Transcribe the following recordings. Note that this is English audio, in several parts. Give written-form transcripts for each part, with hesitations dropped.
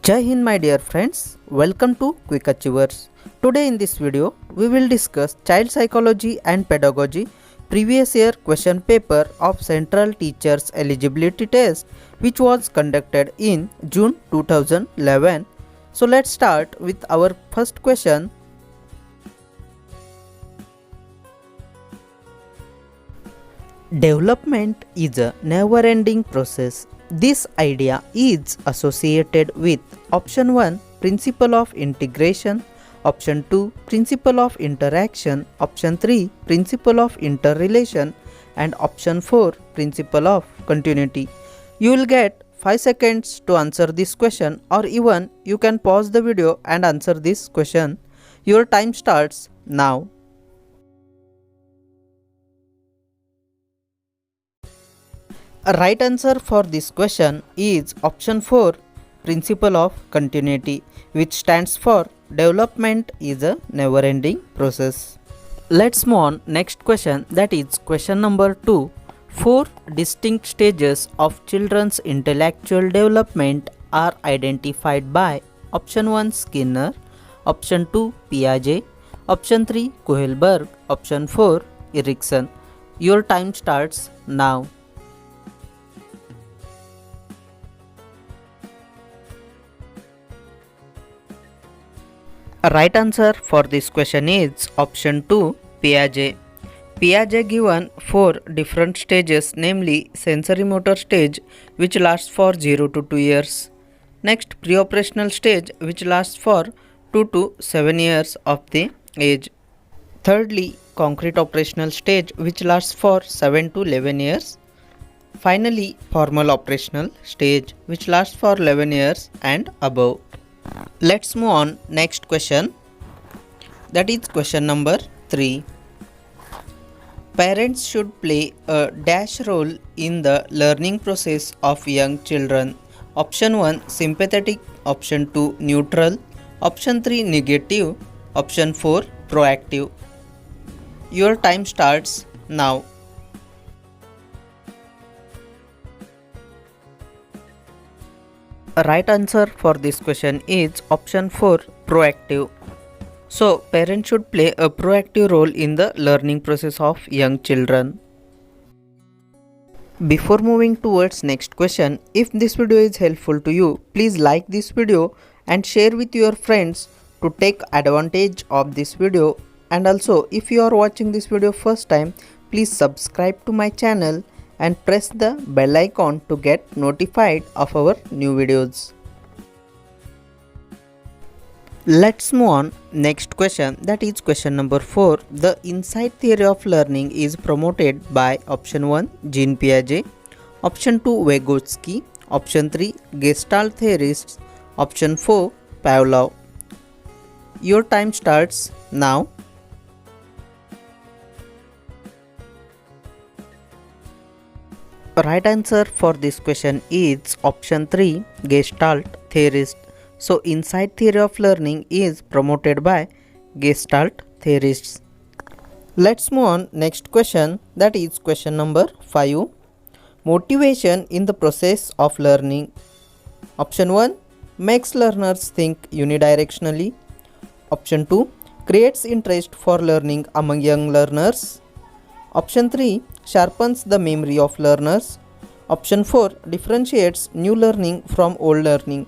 Jai Hind my dear friends, welcome to Quick Achievers. Today in this video, we will discuss Child Psychology and Pedagogy previous year question paper of Central Teachers Eligibility Test which was conducted in June 2011. So let's start with our first question. Development is a never-ending process. This idea is associated with option 1 principle of integration, option 2 principle of interaction, option 3 principle of interrelation and option 4 principle of continuity. You will get 5 seconds to answer this question, or even you can pause the video and answer this question. Your time starts now. A right answer for this question is option 4 principle of continuity, which stands for development is a never ending process. Let's move on next question, that is question number 2. 4 distinct stages of children's intellectual development are identified by option 1 Skinner, option 2 Piaget, option 3 Kohlberg, option 4 Erikson. Your time starts now. A right answer for this question is option 2 Piaget. Piaget given 4 different stages, namely sensory motor stage which lasts for 0 to 2 years. Next, pre-operational stage which lasts for 2 to 7 years of the age. Thirdly, concrete operational stage which lasts for 7 to 11 years. Finally, formal operational stage which lasts for 11 years and above. Let's move on next question, that is question number 3. Parents should play a dash role in the learning process of young children. Option 1 sympathetic, option 2 neutral, option 3 negative, option 4 proactive. Your time starts now. A right answer for this question is option 4 proactive. So parents should play a proactive role in the learning process of young children. Before moving towards next question, if this video is helpful to you, please like this video and share with your friends to take advantage of this video. And also, if you are watching this video first time, please subscribe to my channel and press the bell icon to get notified of our new videos. Let's move on next question, that is question number 4. The insight theory of learning is promoted by option 1 Jean Piaget, option 2 Vygotsky, option 3 Gestalt theorists, option 4 Pavlov. Your time starts now. Right answer for this question is option 3 Gestalt theorist. So insight theory of learning is promoted by Gestalt theorists. Let's move on next question, that is question number 5. Motivation in the process of learning. Option 1 makes learners think unidirectionally. Option 2 creates interest for learning among young learners. Option 3 sharpens the memory of learners. Option 4 differentiates new learning from old learning.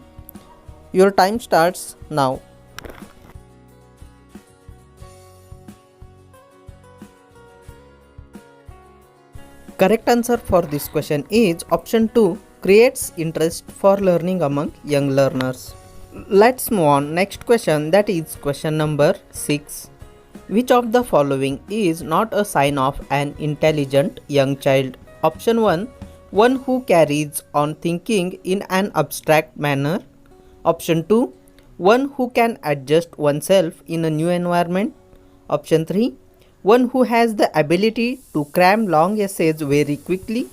Your time starts now. Correct answer for this question is option 2 creates interest for learning among young learners. Let's move on next question, that is question number 6. Which of the following is not a sign of an intelligent young child? Option 1 one who carries on thinking in an abstract manner. Option 2 one who can adjust oneself in a new environment. Option 3 one who has the ability to cram long essays very quickly.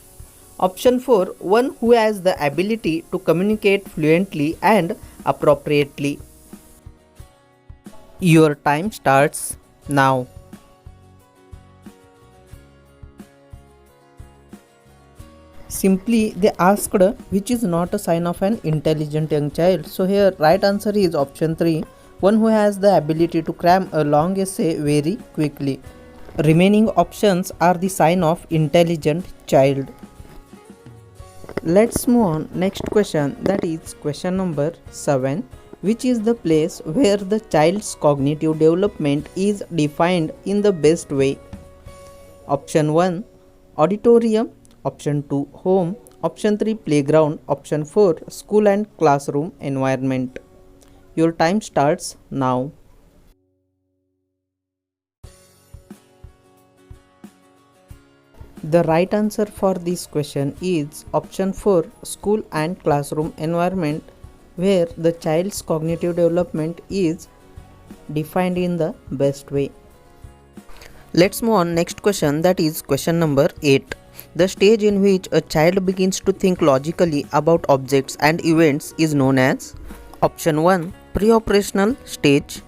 Option 4 one who has the ability to communicate fluently and appropriately. Your time starts now. Simply they asked which is not a sign of an intelligent young child. So here right answer is option 3, one who has the ability to cram a long essay very quickly. Remaining options are the sign of intelligent child. Let's move on next question, that is question number 7. Which is the place where the child's cognitive development is defined in the best way? Option 1 auditorium, option 2 home, option 3 playground, option 4 school and classroom environment. Your time starts now. The right answer for this question is option 4 school and classroom environment, where the child's cognitive development is defined in the best way. Let's move on next question, that is question number 8. The stage in which a child begins to think logically about objects and events is known as? Option 1 pre-operational stage,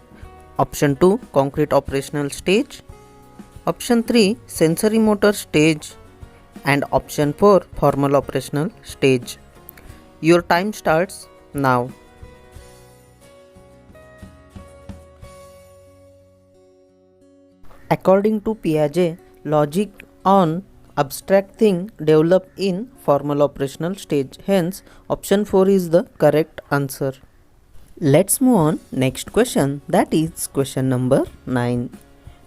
option 2 concrete operational stage, option 3 sensory motor stage, and option 4 formal operational stage. Your time starts now. According to Piaget, logic on abstract thing develop in formal operational stage. Hence, option 4 is the correct answer. Let's move on next question, that is question number 9.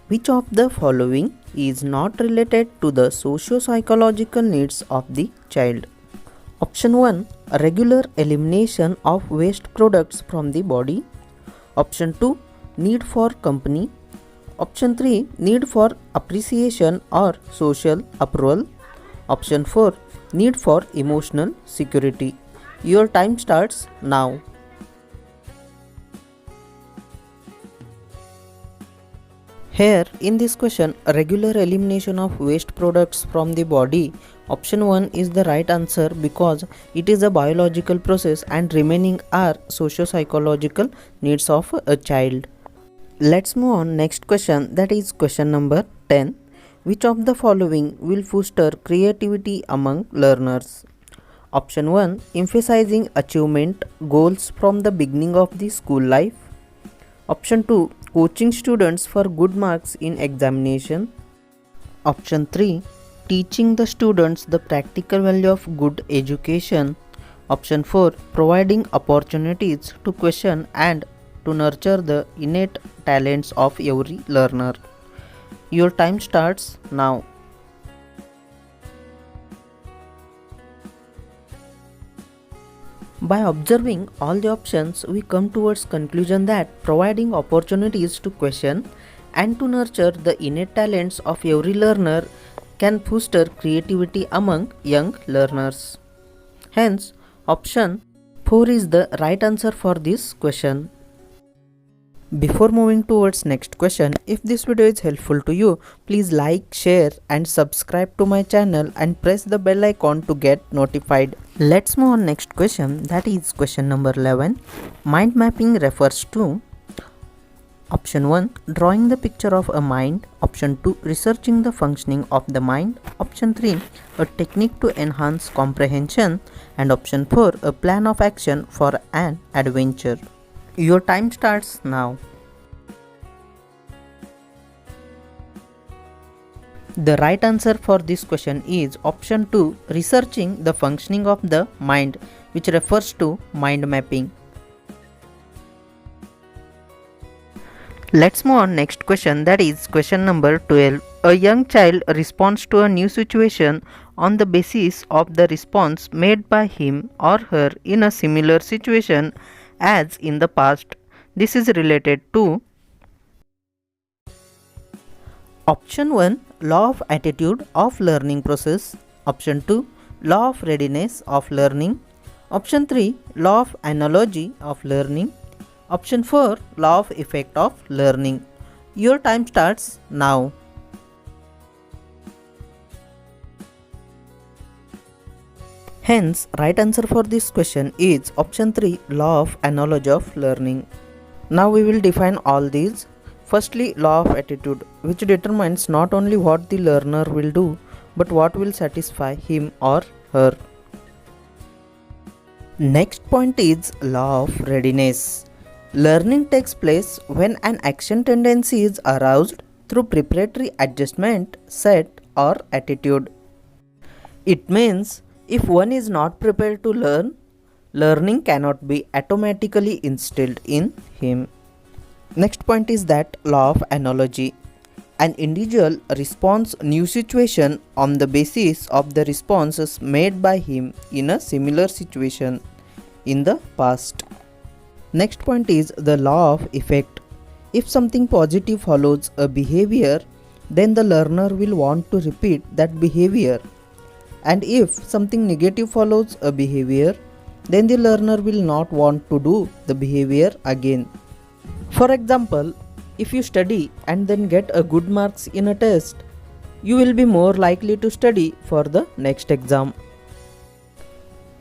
Which of the following is not related to the socio-psychological needs of the child? Option 1 regular elimination of waste products from the body, option 2 need for company, option 3 need for appreciation or social approval, option 4 need for emotional security. Your time starts now. Here in this question, regular elimination of waste products from the body, option 1 is the right answer because it is a biological process and remaining are socio-psychological needs of a child. Let's move on next question, that is question number 10. Which of the following will foster creativity among learners? Option 1 emphasizing achievement goals from the beginning of the school life, option 2 coaching students for good marks in examination, option 3 teaching the students the practical value of good education, option 4 providing opportunities to question and to nurture the innate talents of every learner. Your time starts now. By observing all the options, we come towards conclusion that providing opportunities to question and to nurture the innate talents of every learner can foster creativity among young learners. Hence, option 4 is the right answer for this question. Before moving towards next question, if this video is helpful to you, please like, share and subscribe to my channel and press the bell icon to get notified. Let's move on next question, that is question number 11. Mind mapping refers to option 1 drawing the picture of a mind, option 2 researching the functioning of the mind, option 3 a technique to enhance comprehension, and option 4 a plan of action for an adventure. Your time starts now. The right answer for this question is option 2 researching the functioning of the mind, which refers to mind mapping. Let's move on next question, that is question number 12. A young child responds to a new situation on the basis of the response made by him or her in a similar situation as in the past. This is related to option 1 law of attitude of learning process, option 2 law of readiness of learning, option 3 law of analogy of learning, option 4 law of effect of learning. Your time starts now. Hence, right answer for this question is option 3 law of analogy of learning. Now we will define all these. Firstly, law of attitude, which determines not only what the learner will do but what will satisfy him or her. Next point is law of readiness. Learning takes place when an action tendency is aroused through preparatory adjustment, set, or attitude. It means if one is not prepared to learn, learning cannot be automatically instilled in him. Next point is that law of analogy. An individual responds new situation on the basis of the responses made by him in a similar situation in the past. Next point is the law of effect. If something positive follows a behavior, then the learner will want to repeat that behavior. And if something negative follows a behavior, then the learner will not want to do the behavior again. For example, if you study and then get a good marks in a test, you will be more likely to study for the next exam.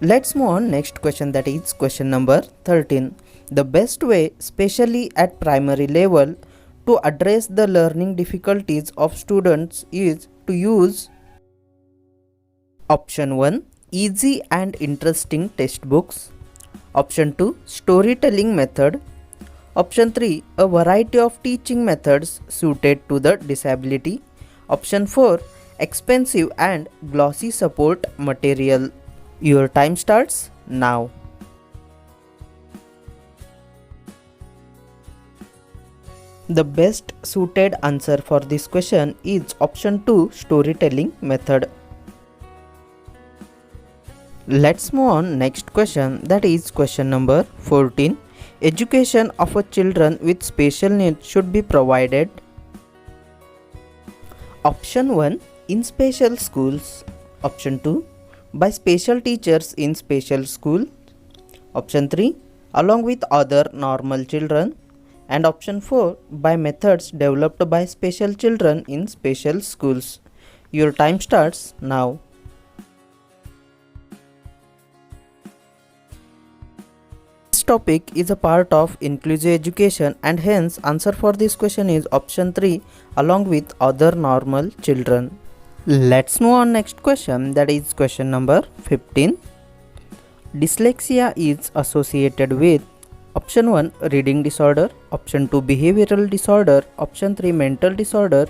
Let's move on next question, that is question number 13. The best way, especially at primary level, to address the learning difficulties of students is to use option 1, easy and interesting textbooks. Option 2, storytelling method. Option 3, a variety of teaching methods suited to the disability. Option 4, expensive and glossy support material. Your time starts now. The best suited answer for this question is option 2, storytelling method. Let's move on next question, that is question number 14. Education of a children with special needs should be provided. Option 1, in special schools. Option 2, by special teachers in special school. Option 3, along with other normal children. And option 4, by methods developed by special children in special schools. Your time starts now. This topic is a part of inclusive education, and hence answer for this question is option 3, along with other normal children. Let's move on next question, that is question number 15. Dyslexia is associated with option 1, reading disorder. Option 2, behavioral disorder. Option 3, mental disorder.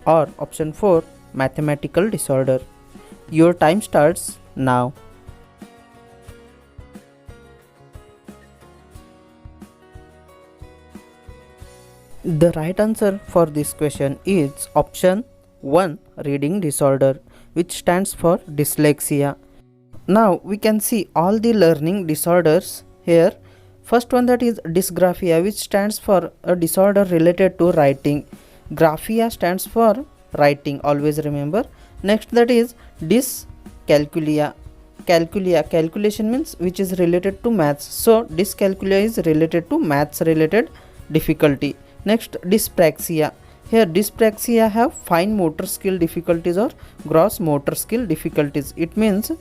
Or option 4, mathematical disorder. Your time starts now. The right answer for this question is option 1, reading disorder, which stands for dyslexia. Now we can see all the learning disorders here. First one, that is dysgraphia, which stands for a disorder related to writing. Graphia stands for writing, always remember. Next, that is dyscalculia. Calculation means which is related to maths. So dyscalculia is related to maths related difficulty. Next, dyspraxia. Here dyspraxia have fine motor skill difficulties or gross motor skill difficulties. It means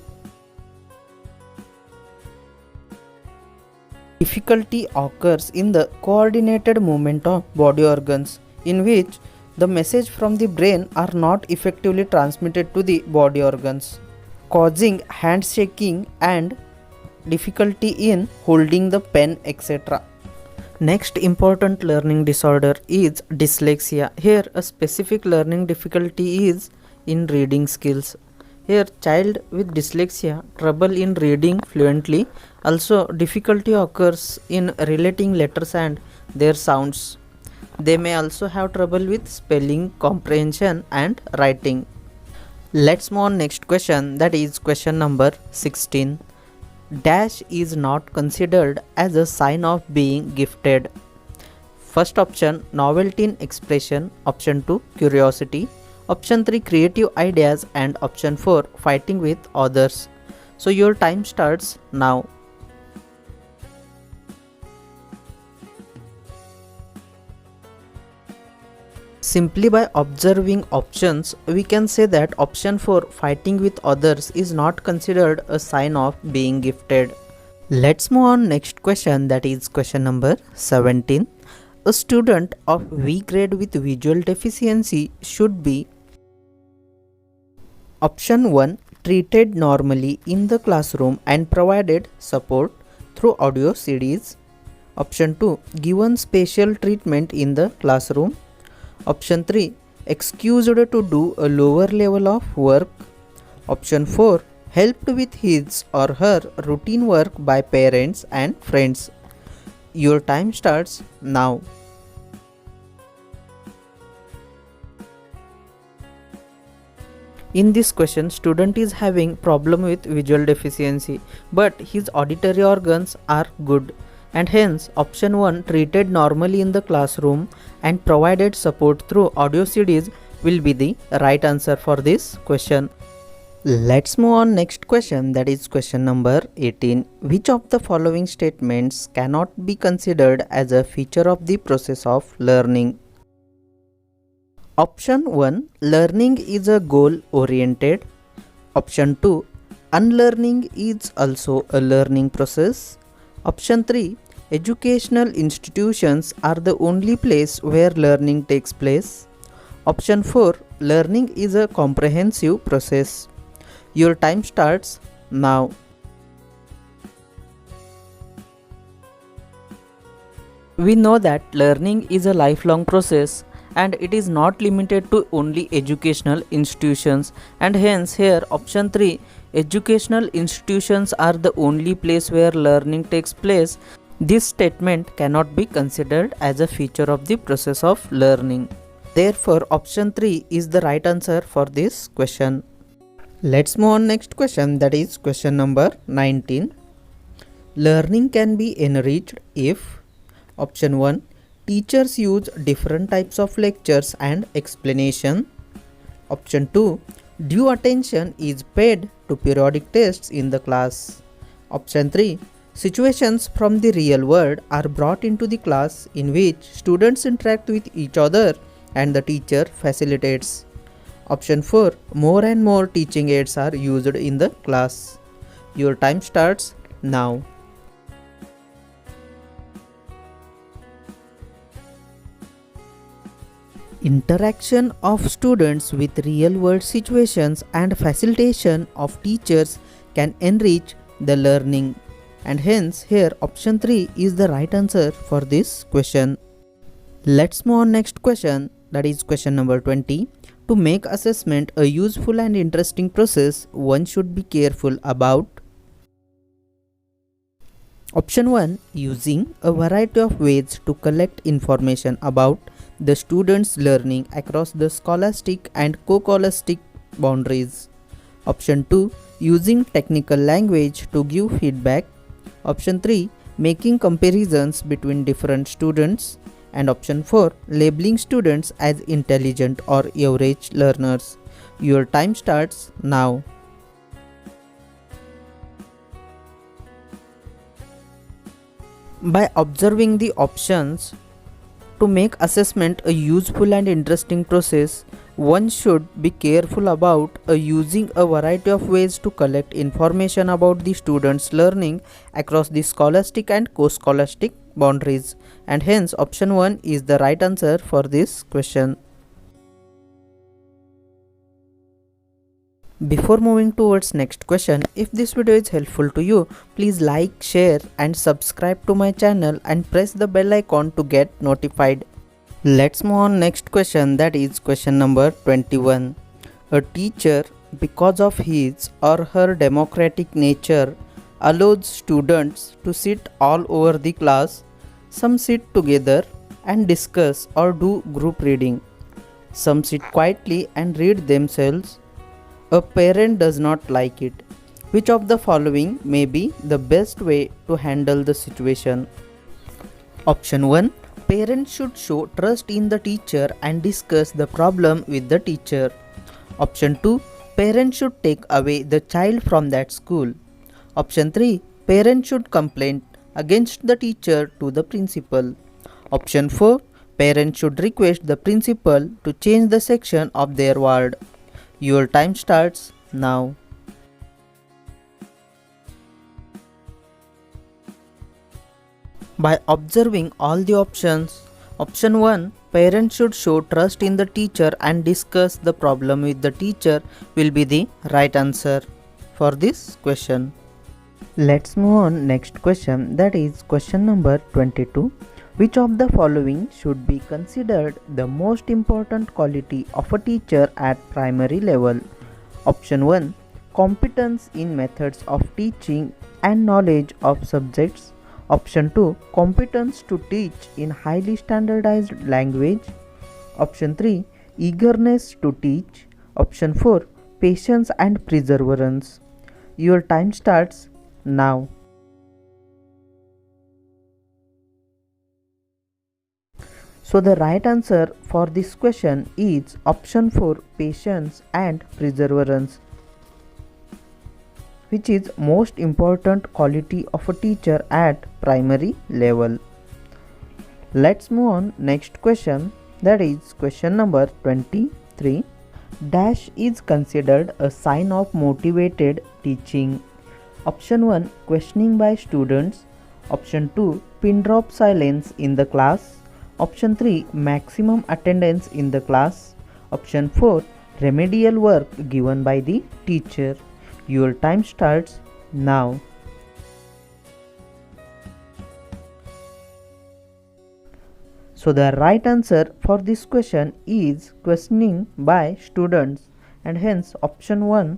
difficulty occurs in the coordinated movement of body organs, in which the message from the brain are not effectively transmitted to the body organs, causing hand shaking and difficulty in holding the pen, etc. Next important learning disorder is dyslexia. Here a specific learning difficulty is in reading skills. Here child with dyslexia trouble in reading fluently. Also difficulty occurs in relating letters and their sounds. They may also have trouble with spelling, comprehension and writing. Let's move on next question, that is question number 16. Dash is not considered as a sign of being gifted. First option, novelty in expression. Option 2, curiosity. Option 3, creative ideas. And option 4, fighting with others. So your time starts now. Simply by observing options, we can say that option 4, fighting with others, is not considered a sign of being gifted. Let's move on next question, that is question number 17. A student of weak grade with visual deficiency should be option 1, treated normally in the classroom and provided support through audio CDs. Option 2, given special treatment in the classroom. Option 3, excused to do a lower level of work. Option 4, helped with his or her routine work by parents and friends. Your time starts now. In this question, student is having problem with visual deficiency, but his auditory organs are good, and hence option 1, treated normally in the classroom and provided support through audio CDs, will be the right answer for this question. Let's move on next question, that is question number 18. Which of the following statements cannot be considered as a feature of the process of learning? Option 1, learning is a goal oriented. Option 2, unlearning is also a learning process. Option 3, educational institutions are the only place where learning takes place. Option 4, learning is a comprehensive process. Your time starts now. We know that learning is a lifelong process and it is not limited to only educational institutions, and hence here option 3, educational institutions are the only place where learning takes place. This statement cannot be considered as a feature of the process of learning. Therefore option 3 is the right answer for this question. Let's move on next question, that is question number 19. Learning can be enriched if option 1, teachers use different types of lectures and explanation. Option 2, due attention is paid to periodic tests in the class. Option 3, situations from the real world are brought into the class in which students interact with each other and the teacher facilitates. Option 4, more and more teaching aids are used in the class. Your time starts now. Interaction of students with real-world situations and facilitation of teachers can enrich the learning, and hence here option 3 is the right answer for this question. Let's move on next question, that is question number 20. To make assessment a useful and interesting process, one should be careful about option 1, using a variety of ways to collect information about the students' learning across the scholastic and co-scholastic boundaries. Option 2, using technical language to give feedback. Option 3, making comparisons between different students. And option 4, labeling students as intelligent or average learners. Your time starts now. By observing the options, to make assessment a useful and interesting process, one should be careful about using a variety of ways to collect information about the students' learning across the scholastic and co-scholastic boundaries, and hence option 1 is the right answer for this question. Before moving towards next question, if this video is helpful to you, please like, share and subscribe to my channel and press the bell icon to get notified. Let's move on next question, that is question number 21. A teacher, because of his or her democratic nature, allows students to sit all over the class. Some sit together and discuss or do group reading. Some sit quietly and read themselves. A parent does not like it. Which of the following may be the best way to handle the situation? Option 1, parents should show trust in the teacher and discuss the problem with the teacher. Option 2, parents should take away the child from that school. Option 3, parents should complain against the teacher to the principal. Option 4, parents should request the principal to change the section of their ward. Your time starts now. By observing all the options, option 1, parents should show trust in the teacher and discuss the problem with the teacher, will be the right answer. for this question. Let's move on next question, that is question number 22. Which of the following should be considered the most important quality of a teacher at primary level? Option 1. Competence in methods of teaching and knowledge of subjects. Option 2. Competence to teach in highly standardized language. Option 3. Eagerness to teach. Option 4. Patience and perseverance. Your time starts now. So the right answer for this question is option 4, patience and perseverance, which is most important quality of a teacher at primary level. Let's move on next question, that is question number 23. Dash is considered a sign of motivated teaching. Option 1, questioning by students. Option 2, pin drop silence in the class. Option 3, maximum attendance in the class. Option 4, remedial work given by the teacher. Your time starts now. So the right answer for this question is questioning by students, and hence option 1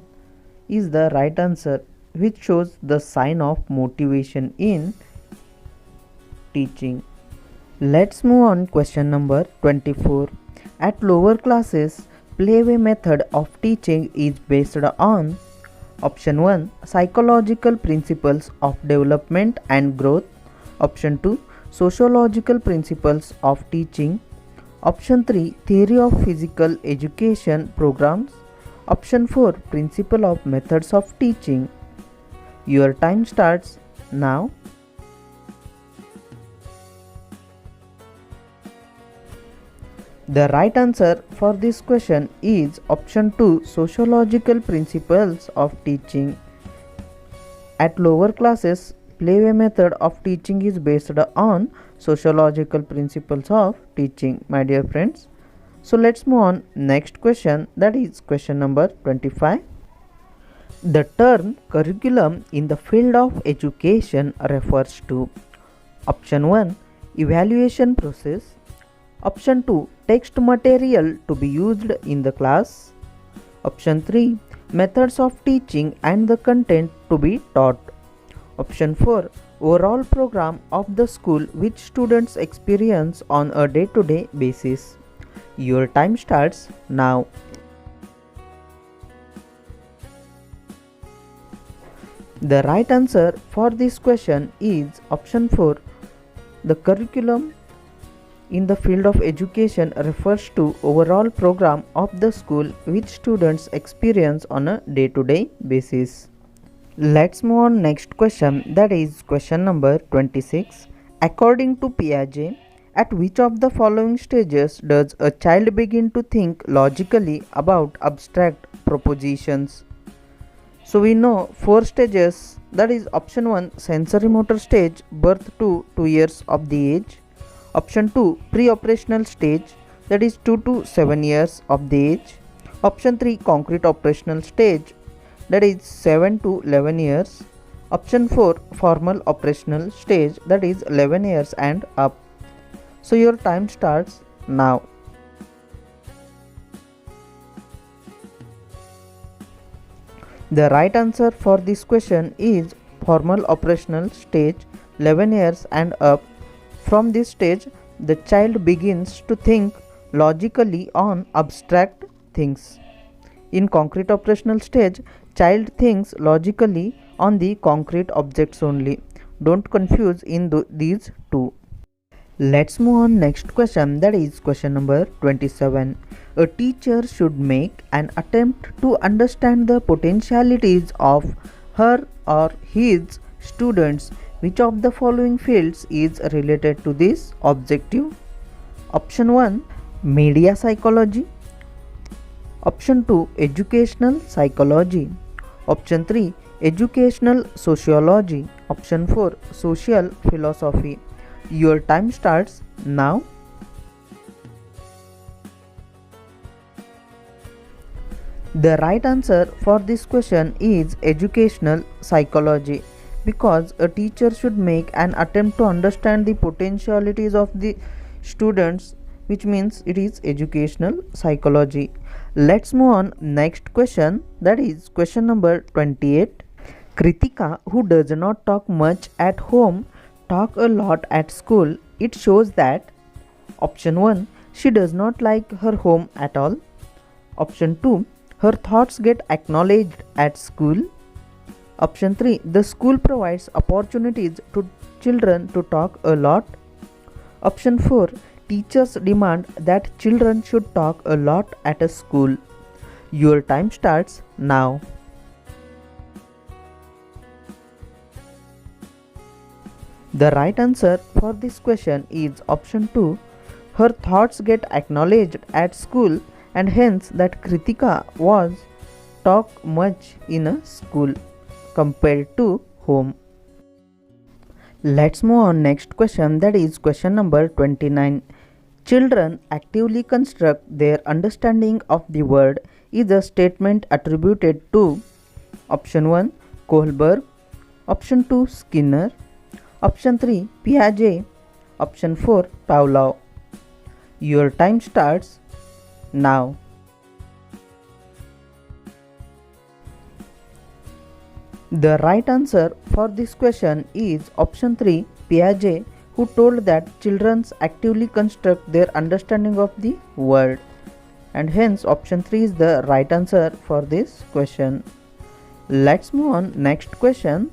is the right answer, which shows the sign of motivation in teaching. Let's move on question number 24. At lower classes, playway method of teaching is based on option 1, psychological principles of development and growth. Option 2, sociological principles of teaching. Option 3, theory of physical education programs. Option 4, principle of methods of teaching. Your time starts now. The right answer for this question is option 2, sociological principles of teaching. At lower classes, playway method of teaching is based on sociological principles of teaching, my dear friends. So let's move on next question, that is question number 25. The term curriculum in the field of education refers to option 1, evaluation process. Option 2, text material to be used in the class. Option 3, methods of teaching and the content to be taught. Option 4, overall program of the school which students experience on a day-to-day basis. Your time starts now. The right answer for this question is option 4. The curriculum in the field of education refers to overall program of the school which students experience on a day-to-day basis. Let's move on next question, that is question number 26. According to Piaget, at which of the following stages does a child begin to think logically about abstract propositions? So we know 4 stages, that is option 1, sensory motor stage, birth to 2 years of the age. Option 2, pre-operational stage, that is 2 to 7 years of the age. Option 3, concrete operational stage, that is 7 to 11 years. Option 4, formal operational stage, that is 11 years and up. So your time starts now. The right answer for this question is formal operational stage, 11 years and up. From this stage, the child begins to think logically on abstract things. In concrete operational stage, child thinks logically on the concrete objects only. Don't confuse in these two. Let's move on next question, that is question number 27. A teacher should make an attempt to understand the potentialities of her or his students. Which of the following fields is related to this objective? Option 1, media psychology. Option 2, educational psychology. Option 3, educational sociology. Option 4, social philosophy. Your time starts now. The right answer for this question is educational psychology, because a teacher should make an attempt to understand the potentialities of the students, which means it is educational psychology. Let's move on next question, that is question number 28. Kritika, who does not talk much at home, talk a lot at school. It shows that option 1, she does not like her home at all. Option 2, her thoughts get acknowledged at school. Option 3, the school provides opportunities to children to talk a lot. Option 4, teachers demand that children should talk a lot at a school. Your time starts now. The right answer for this question is option 2. Her thoughts get acknowledged at school, and hence that Kritika was talk much in a school compared to home. Let's move on next question, that is question number 29. Children actively construct their understanding of the world is a statement attributed to option 1, Kohlberg, option 2, Skinner, option 3, Piaget, option 4, Pavlov. Your time starts now. The right answer for this question is option 3, Piaget, who told that children actively construct their understanding of the world, and hence option 3 is the right answer for this question. Let's move on next question,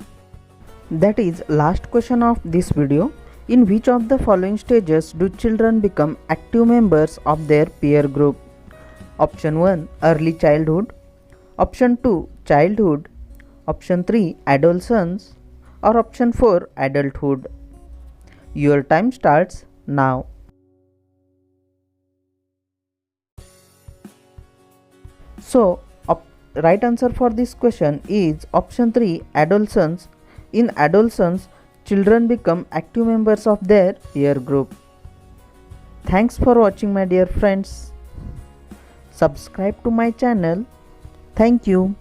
that is last question of this video. In which of the following stages do children become active members of their peer group? Option 1, early childhood. Option 2, childhood. Option 3, adolescence. Or option 4, adulthood. Your time starts now. So, right answer for this question is option 3, adolescence. In adolescence, children become active members of their peer group. Thanks for watching, my dear friends. Subscribe to my channel. Thank you.